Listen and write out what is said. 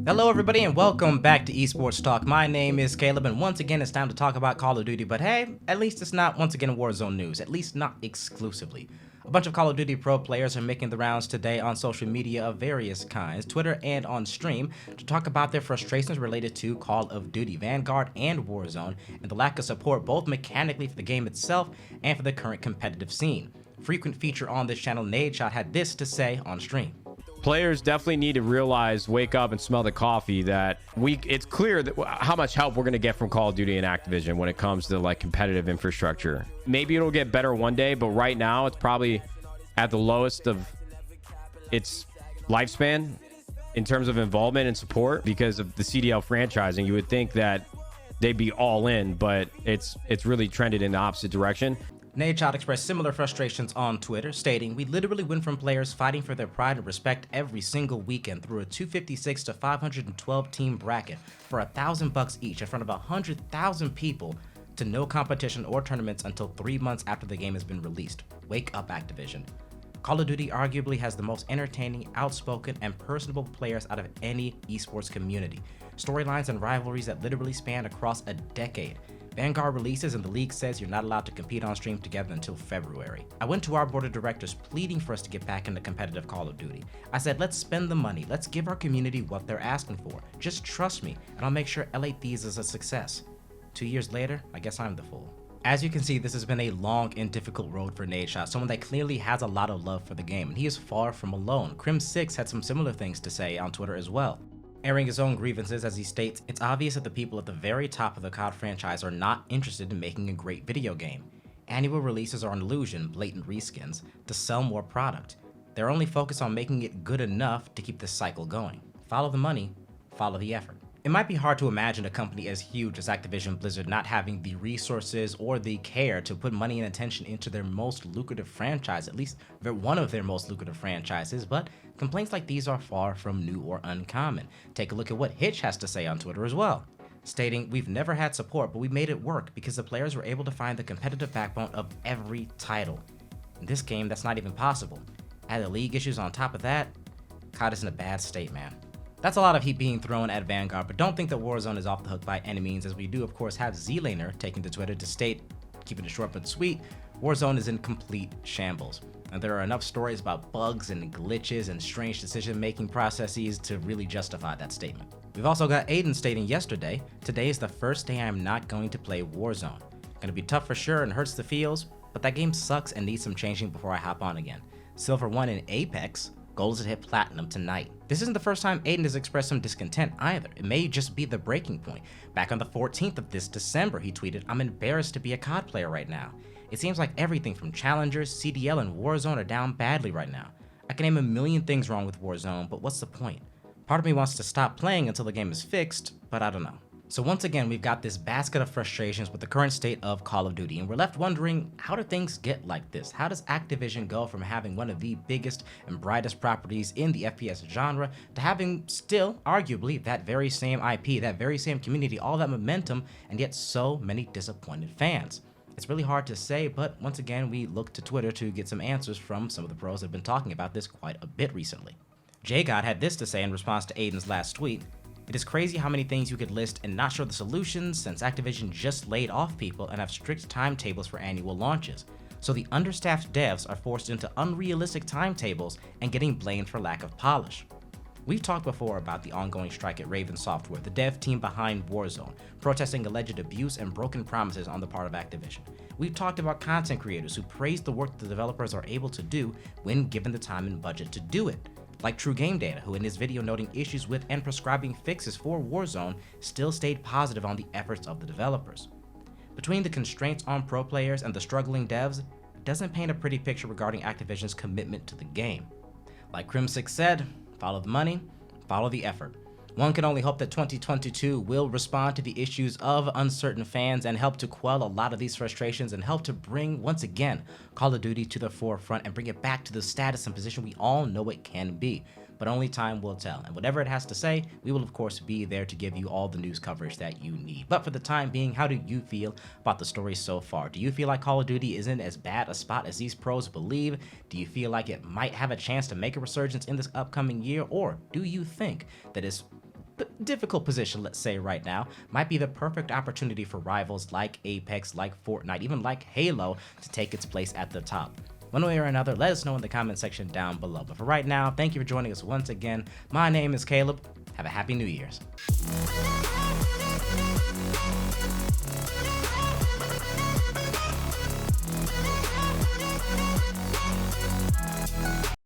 Hello everybody and welcome back to Esports Talk. My name is Caleb and once again it's time to talk about Call of Duty, but hey, at least it's not once again Warzone news, at least not exclusively. A bunch of Call of Duty pro players are making the rounds today on social media of various kinds, Twitter and on stream, to talk about their frustrations related to Call of Duty, Vanguard and Warzone, and the lack of support both mechanically for the game itself and for the current competitive scene. Frequent feature on this channel, Nadeshot, had this to say on stream. Players definitely need to realize, wake up and smell the coffee, that it's clear that how much help we're going to get from Call of Duty and Activision when it comes to like competitive infrastructure. Maybe it'll get better one day, but right now it's probably at the lowest of its lifespan in terms of involvement and support because of the CDL franchising. You would think that they'd be all in, but it's really trended in the opposite direction. Nadeshot expressed similar frustrations on Twitter, stating, "We literally went from players fighting for their pride and respect every single weekend through a 256 to 512 team bracket for $1,000 each in front of 100,000 people to no competition or tournaments until 3 months after the game has been released. Wake up, Activision." Call of Duty arguably has the most entertaining, outspoken, and personable players out of any esports community. Storylines and rivalries that literally span across a decade. Vanguard releases and the league says you're not allowed to compete on stream together until February. I went to our board of directors pleading for us to get back into competitive Call of Duty. I said, let's spend the money, let's give our community what they're asking for. Just trust me, and I'll make sure LA Thieves is a success. 2 years later, I guess I'm the fool. As you can see, this has been a long and difficult road for Nadeshot, someone that clearly has a lot of love for the game, and he is far from alone. Crim6 had some similar things to say on Twitter as well, airing his own grievances as he states, "It's obvious that the people at the very top of the COD franchise are not interested in making a great video game. Annual releases are an illusion, blatant reskins, to sell more product. They're only focused on making it good enough to keep this cycle going. Follow the money, follow the effort." It might be hard to imagine a company as huge as Activision Blizzard not having the resources or the care to put money and attention into their most lucrative franchise, at least one of their most lucrative franchises, but complaints like these are far from new or uncommon. Take a look at what Hitch has to say on Twitter as well, stating, "We've never had support, but we made it work because the players were able to find the competitive backbone of every title. In this game, that's not even possible. Add the league issues on top of that, COD is in a bad state, man." That's a lot of heat being thrown at Vanguard, but don't think that Warzone is off the hook by any means, as we do of course have Z-Laner taking to Twitter to state, keeping it short but sweet, Warzone is in complete shambles. And there are enough stories about bugs and glitches and strange decision-making processes to really justify that statement. We've also got Aiden stating yesterday, "Today is the first day I'm not going to play Warzone. Gonna be tough for sure and hurts the feels, but that game sucks and needs some changing before I hop on again. Silver 1 in Apex. Goal is to hit platinum tonight." This isn't the first time Aiden has expressed some discontent either. It may just be the breaking point. Back on the 14th of this December, he tweeted, "I'm embarrassed to be a COD player right now. It seems like everything from challengers, CDL, and Warzone are down badly right now. I can name a million things wrong with Warzone, but what's the point? Part of me wants to stop playing until the game is fixed, but I don't know." So once again, we've got this basket of frustrations with the current state of Call of Duty, and we're left wondering, how do things get like this? How does Activision go from having one of the biggest and brightest properties in the FPS genre to having still, arguably, that very same IP, that very same community, all that momentum, and yet so many disappointed fans? It's really hard to say, but once again, we look to Twitter to get some answers from some of the pros that have been talking about this quite a bit recently. JGod had this to say in response to Aiden's last tweet, "It is crazy how many things you could list and not show the solutions since Activision just laid off people and have strict timetables for annual launches. So the understaffed devs are forced into unrealistic timetables and getting blamed for lack of polish." We've talked before about the ongoing strike at Raven Software, the dev team behind Warzone, protesting alleged abuse and broken promises on the part of Activision. We've talked about content creators who praise the work the developers are able to do when given the time and budget to do it, like True Game Data, who in his video noting issues with and prescribing fixes for Warzone still stayed positive on the efforts of the developers. Between the constraints on pro players and the struggling devs, it doesn't paint a pretty picture regarding Activision's commitment to the game. Like Crim6 said, follow the money, follow the effort. One can only hope that 2022 will respond to the issues of uncertain fans and help to quell a lot of these frustrations and help to bring, once again, Call of Duty to the forefront and bring it back to the status and position we all know it can be. but only time will tell. And whatever it has to say, we will of course be there to give you all the news coverage that you need. But for the time being, how do you feel about the story so far? Do you feel like Call of Duty isn't as bad a spot as these pros believe? Do you feel like it might have a chance to make a resurgence in this upcoming year? Or do you think that it's difficult position, let's say right now, might be the perfect opportunity for rivals like Apex, like Fortnite, even like Halo to take its place at the top? One way or another, let us know in the comment section down below. But for right now, thank you for joining us once again. My name is Caleb. Have a happy New Year's.